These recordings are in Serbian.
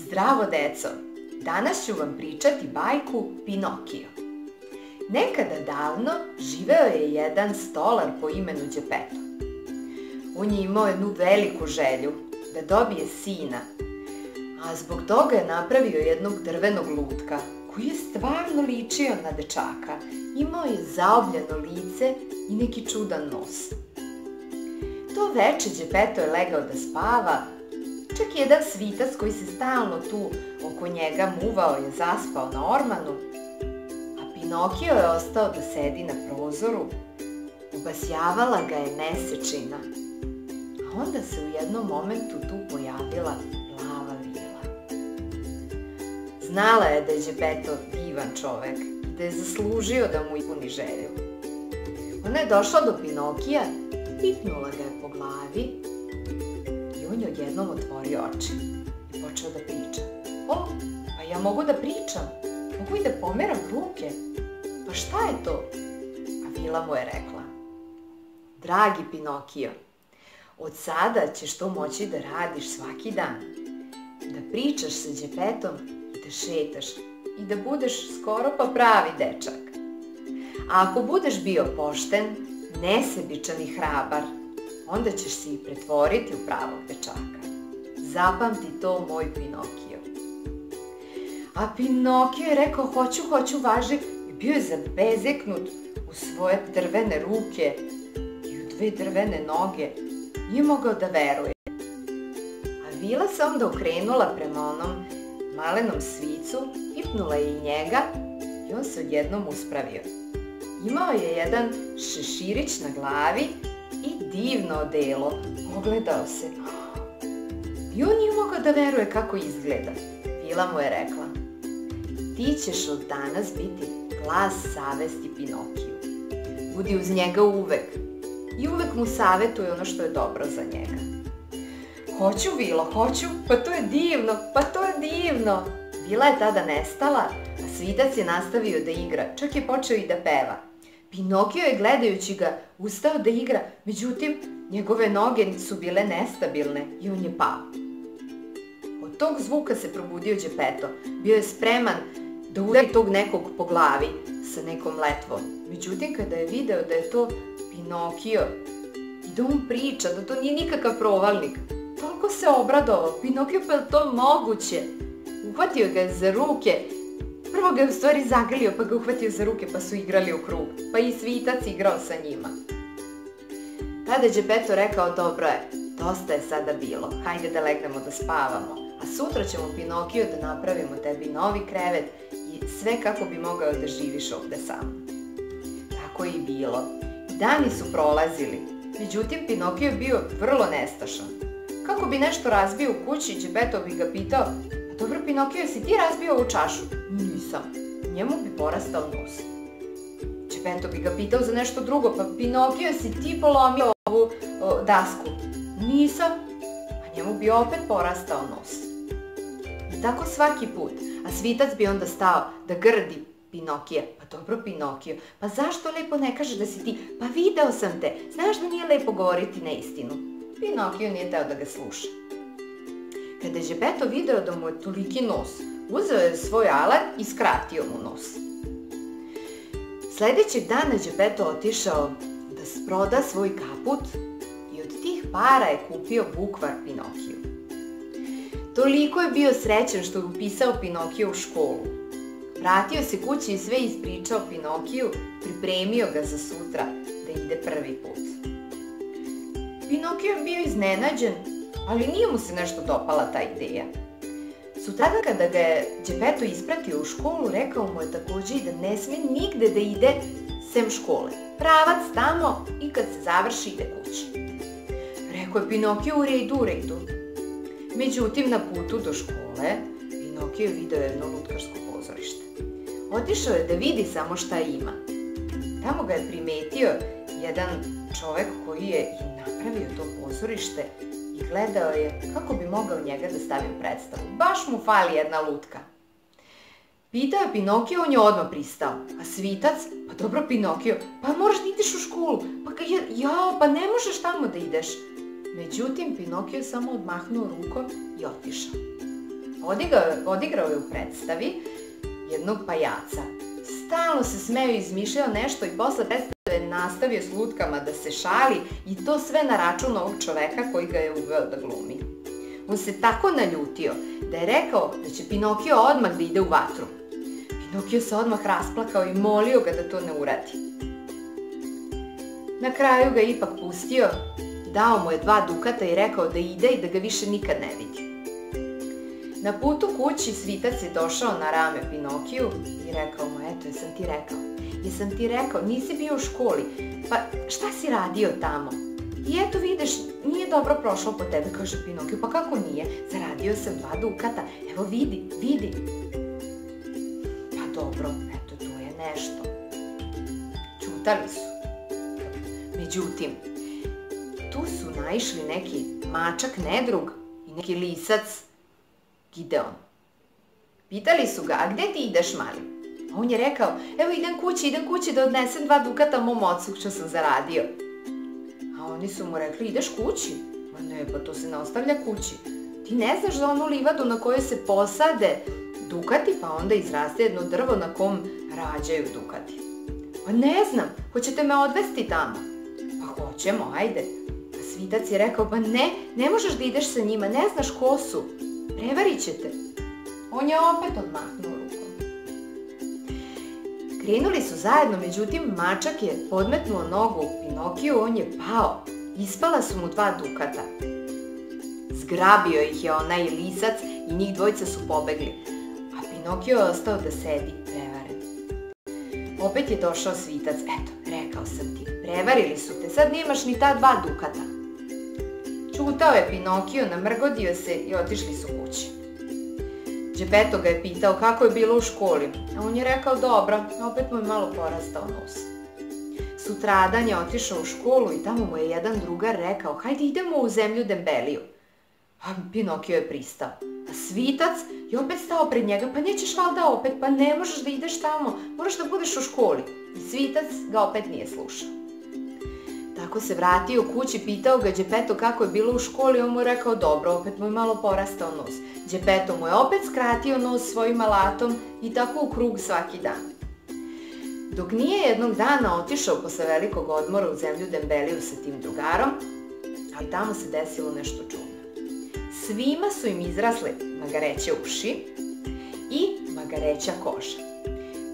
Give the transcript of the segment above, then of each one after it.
Zdravo deco, danas ću vam pričati bajku Pinokio. Nekada davno živeo je jedan stolar po imenu Đepeto. On je imao jednu veliku želju da dobije sina, a zbog toga je napravio jednog drvenog lutka koji je stvarno ličio na dečaka. Imao je zaobljeno lice i neki čudan nos. To veče Đepeto je legao da spava, čak i jedan svitac koji se stalno tu oko njega muvao je zaspao na ormanu, a Pinokio je ostao da sedi na prozoru. Obasjavala ga je mesečina, a onda se u jednom momentu tu pojavila plava vila. Znala je da je Đepeto divan čovek i da je zaslužio da mu ispuni želju. Ona je došla do Pinokija, pipnula ga je po glavi i on je odjednom otvorio oči i počeo da priča. O, pa ja mogu da pričam, mogu i da pomeram ruke, pa šta je to? A vila mu je rekla: dragi Pinokio, od sada ćeš to moći da radiš svaki dan, da pričaš sa Đepetom i da šetaš i da budeš skoro pa pravi dečak. A ako budeš bio pošten, nesebičan i hrabar, onda ćeš se i pretvoriti u pravog dečaka. Zapamti to, moj Pinokio. A Pinokio je rekao: hoću, važi, i bio je zabezeknut u svoje drvene ruke i u dve drvene noge. Nije mogao da veruje. A vila se onda okrenula prema onom malenom svicu, ipnula je i njega i on se odjednom uspravio. Imao je jedan šeširić na glavi i divno odelo. Ogledao se i on nije mogao da veruje kako izgleda. Vila mu je rekla: ti ćeš od danas biti glas savesti Pinokiju. Budi uz njega uvek i uvek mu savetuje ono što je dobro za njega. Hoću, Vilo, hoću, pa to je divno. Vila je tada nestala, a svitac je nastavio da igra, čak je počeo i da peva. Pinokio je, gledajući ga, ustao da igra, međutim, njegove noge su bile nestabilne i on je pao. Od tog zvuka se probudio Đepeto. Bio je spreman da udari tog nekog po glavi sa nekom letvom. Međutim, kada je video da je to Pinokio i da on priča, da to nije nikakav provalnik, toliko se obradovao. Pinokio, pa je to moguće? Uhvatio ga je za ruke. Prvo ga je u stvari zagrlio, pa ga uhvatio za ruke, pa su igrali u krug. Pa i svitac igrao sa njima. Tada je Đepeto rekao: dobro je, dosta je sada bilo, hajde da legnemo da spavamo, a sutra ćemo, Pinokio, da napravimo tebi novi krevet i sve kako bi mogao da živiš ovde sam. Tako je i bilo. Dani su prolazili, međutim Pinokio je bio vrlo nestašan. Kako bi nešto razbio u kući, Đepeto bi ga pitao: pa dobro, Pinokio, jesi ti razbio ovu čašu? Nisam. Njemu bi porastao nos. Đepeto bi ga pitao za nešto drugo: pa Pinokio, jesi ti polomio ovu dasku? Nisam. A njemu bi opet porastao nos. I tako svaki put. A svitac bi onda stao da grdi Pinokija. Pa dobro, Pinokio, pa zašto lepo ne kažeš da si ti? Pa video sam te, znaš da nije lepo govoriti neistinu. Pinokio nije teo da ga sluša. Kada je Đepeto video da mu je toliki nos, uzeo je svoj alat i skratio mu nos. Sledećeg dana Đepeto otišao da proda svoj kaput i od tih para je kupio bukvar Pinokiju. Toliko je bio srećan što je upisao Pinokija u školu. Vratio se kući i sve ispričao Pinokiju, pripremio ga za sutra da ide prvi put. Pinokio je bio iznenađen, ali nije mu se nešto dopala ta ideja. Sutradan kada ga je Đepeto ispratio u školu, rekao mu je takođe i da ne sme nigde da ide sem škole. Pravac tamo i kad se završi ide kući. Rekao je Pinokio: u redu. Međutim, na putu do škole, Pinokio je video jedno lutkarsko pozorište. Otišao je da vidi samo šta ima. Tamo ga je primetio jedan čovek koji je i napravio to pozorište i gledao je kako bi mogao njega da stavi u predstavu. Baš mu fali jedna lutka. Pitao je Pinokio, on je odmah pristao. A svitac: pa dobro, Pinokio, pa moraš da ideš u školu. Pa ne možeš tamo da ideš. Međutim, Pinokio samo odmahnuo rukom i otišao. Odigrao je u predstavi jednog pajaca. Stalno se smeo i izmišljao nešto i posle predstave nastavio s lutkama da se šali i to sve na račun ovog čoveka koji ga je uveo da glumi. On se tako naljutio da je rekao da će Pinokio odmah da ide u vatru. Pinokio se odmah rasplakao i molio ga da to ne uradi. Na kraju ga je ipak pustio, dao mu je 2 dukata i rekao da ide i da ga više nikad ne vidi. Na putu kući Svitac je došao na rame Pinokiju i rekao mu, eto, jesam ti rekao, nisi bio u školi, pa šta si radio tamo? I eto vidiš, nije dobro prošlo po tebe, kaže Pinokio, pa kako nije? Zaradio sam 2 dukata, evo vidi. Pa dobro, eto, to je nešto. Ćutali su. Međutim, tu su naišli neki mačak Nedrug i neki lisac Gideon. Pitali su ga, a gde ti ideš, mali? A on je rekao, evo idem kući da odnesem 2 dukata mom ocu što sam zaradio. A oni su mu rekli, ideš kući? Ma ne, pa to se ne ostavlja kući. Ti ne znaš za onu livadu na kojoj se posade dukati, pa onda izraste jedno drvo na kom rađaju dukati. Pa ne znam, hoćete me odvesti tamo? Pa hoćemo, ajde. A Svitac je rekao, pa ne možeš da ideš sa njima, ne znaš ko su. Prevarit će te. On je opet odmahnuo rukom. Krenuli su zajedno, međutim mačak je podmetnuo nogu Pinokiju, on je pao. Ispala su mu 2 dukata. Zgrabio ih je onaj lisac i njih dvojica su pobegli. A Pinokio je ostao da sedi prevaren. Opet je došao Svitac. Eto, rekao sam ti, prevarili su te, sad nemaš ni ta 2 dukata. Ćutao je Pinokio, namrgodio se i otišli su kući. Geppetto ga je pitao kako je bilo u školi, a on je rekao dobro, opet mu je malo porastao nos. Sutradan je otišao u školu i tamo mu je jedan drugar rekao, hajde idemo u zemlju Dembeliju. A Pinokio je pristao, a Svitac je opet stao pred njega, pa nećeš valjda opet, pa ne možeš da ideš tamo, moraš da budeš u školi. I Svitac ga opet nije slušao. Tako se vratio kući, pitao ga Geppetto kako je bilo u školi, on mu je rekao dobro, opet mu je malo porastao nos. Geppetto mu je opet skratio nos svojim alatom i tako u krug svaki dan. Dok nije jednog dana otišao posle velikog odmora u zemlju Dembeliju sa tim drugarom, ali tamo se desilo nešto čudno. Svima su im izrasle magareće uši i magareća koža.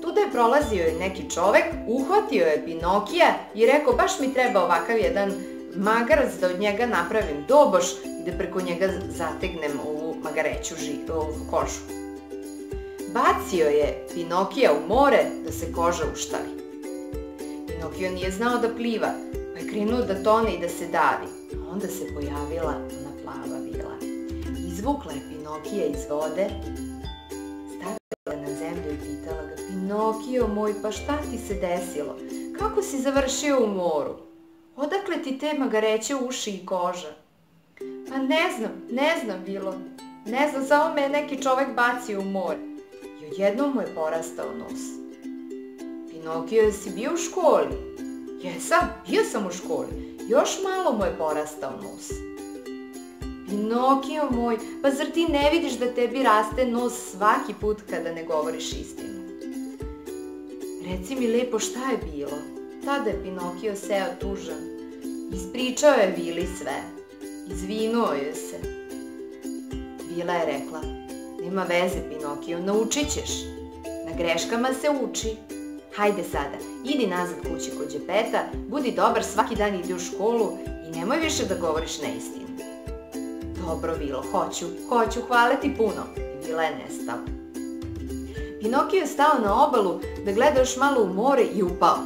Tuda je prolazio i neki čovek, uhvatio je Pinokija i rekao baš mi treba ovakav jedan magarac da od njega napravim doboš i da preko njega zategnem ovu magareću kožu. Bacio je Pinokija u more da se koža uštavi. Pinokio nije znao da pliva, pa je krenuo da tone i da se davi. A onda se pojavila ona plava vila. Izvukla je Pinokija iz vode, stavila na zemlju i pitala ga, Pinokio moj, pa šta ti se desilo? Kako si završio u moru? Odakle ti te magareće uši i koža? Pa ne znam bilo. Ne znam, samo me neki čovek bacio u more. I odjednom mu je porastao nos. Pinokio, jesi bio u školi? Jesam, bio sam u školi. Još malo mu je porastao nos. Pinokio moj, pa zar ti ne vidiš da tebi raste nos svaki put kada ne govoriš istinu? Reci mi lepo šta je bilo. Tada je Pinokio seo tužan. Ispričao je vili sve. Izvinuo je se. Vila je rekla, nema veze Pinokio, naučit ćeš. Na greškama se uči. Hajde sada, idi nazad kući kod Geppetta, budi dobar, svaki dan idi u školu i nemoj više da govoriš neistinu. Dobro, Vilo, hoću, hvala ti puno. I Vila je nestala. Pinokio je stao na obalu da gleda još malo u more i upao.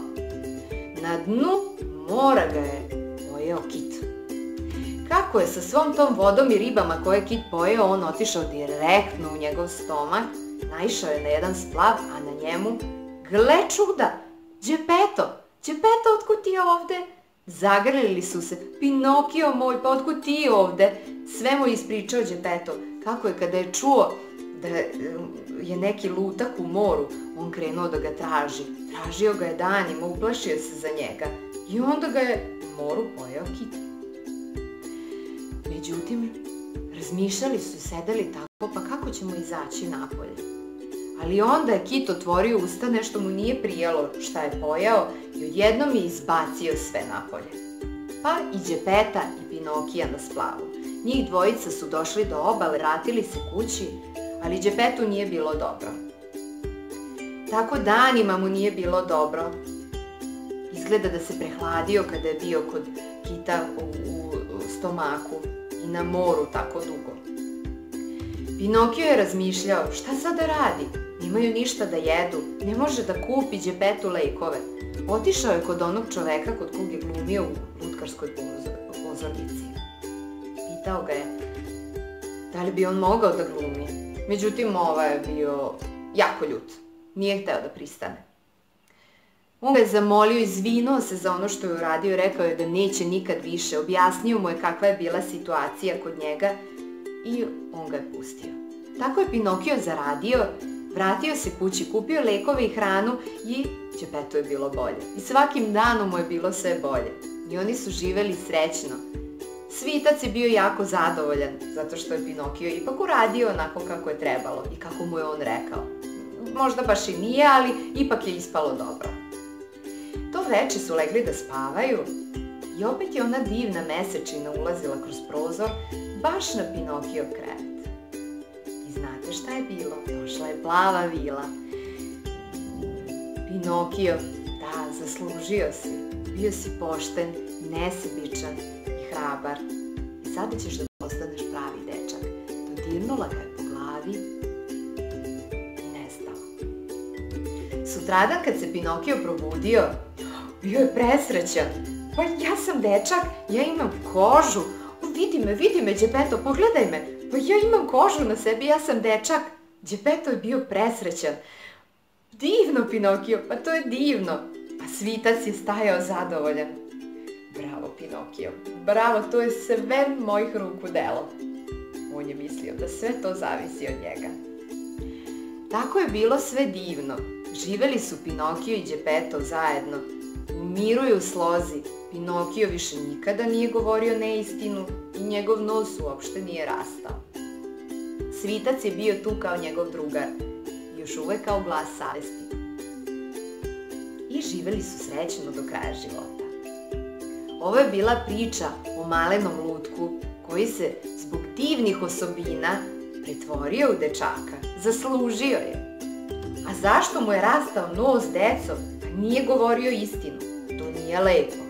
Na dnu mora ga je pojeo kit. Kako je sa svom tom vodom i ribama koje je kit pojeo, on otišao direktno u njegov stomak, naišao je na jedan splav, a na njemu, gle čuda, Geppetto, otkud ti je ovde? Zagrlili su se, Pinokio moj, pa otkud ti je ovde? Sve mu je ispričao Geppetto, kako je kada je čuo da je neki lutak u moru, on krenuo da ga traži. Tražio ga je danima, uplašio se za njega i onda ga je u moru pojeo kit. Međutim, Razmišljali su i sedeli tako, pa kako ćemo izaći napolje? Ali onda je Kit otvorio usta, nešto mu nije prijalo šta je pojeo i odjednom je izbacio sve napolje. Pa i Đepeta i Pinokija na splavu. Njih dvojica su došli do obale, vratili se kući, ali Đepetu nije bilo dobro. Tako danima mu nije bilo dobro. Izgleda da se prehladio kada je bio kod Kita u stomaku i na moru tako dugo. Pinokio je razmišljao šta sad da radi, nemaju ništa da jedu, ne može da kupi Đepetu lekove. Otišao je kod onog čoveka kod kog je glumio u lutkarskoj pozornici. Pitao ga je da li bi on mogao da glumi, međutim ovaj je bio jako ljut, nije hteo da pristane. On ga je zamolio, izvinuo se za ono što je uradio, rekao je da neće nikad više, objasnio mu je kakva je bila situacija kod njega i on ga je pustio. Tako je Pinokio zaradio, vratio se kući, kupio lekove i hranu i Đepetu je bilo bolje. I svakim danom mu je bilo sve bolje. I oni su živeli srećno. Svitac je bio jako zadovoljan, zato što je Pinokio ipak uradio onako kako je trebalo i kako mu je on rekao. Možda baš i nije, ali ipak je ispalo dobro. To veče su legli da spavaju i opet je ona divna mesečina ulazila kroz prozor baš na Pinokijev krevet. I znate šta je bilo? Došla je plava vila. Pinokio, da, zaslužio si. Bio si pošten, nesebičan i hrabar. I sada ćeš da postaneš pravi dečak. Dodirnula ga je po glavi i nestao. Sutradan kad se Pinokio probudio, bio je presrećan. Pa ja sam dečak, ja imam kožu. Vidi me, Đepeto, pogledaj me. Pa ja imam kožu na sebi, ja sam dečak. Đepeto je bio presrećan. Divno, Pinokio, pa to je divno. A Svitac je stajao zadovoljan. Bravo, Pinokio, bravo, to je sve mojih ruku delo. On je mislio da sve to zavisi od njega. Tako je bilo sve divno. Živeli su Pinokio i Đepeto zajedno. U miru i u slozi. Pinokio više nikada nije govorio neistinu i njegov nos uopšte nije rastao. Svitac je bio tu kao njegov drugar, još uvek kao glas savesti. I živeli su srećno do kraja života. Ovo je bila priča o malenom lutku koji se zbog divnih osobina pretvorio u dečaka. Zaslužio je. A zašto mu je rastao nos, deco? Pa nije govorio istinu. To nije lepo.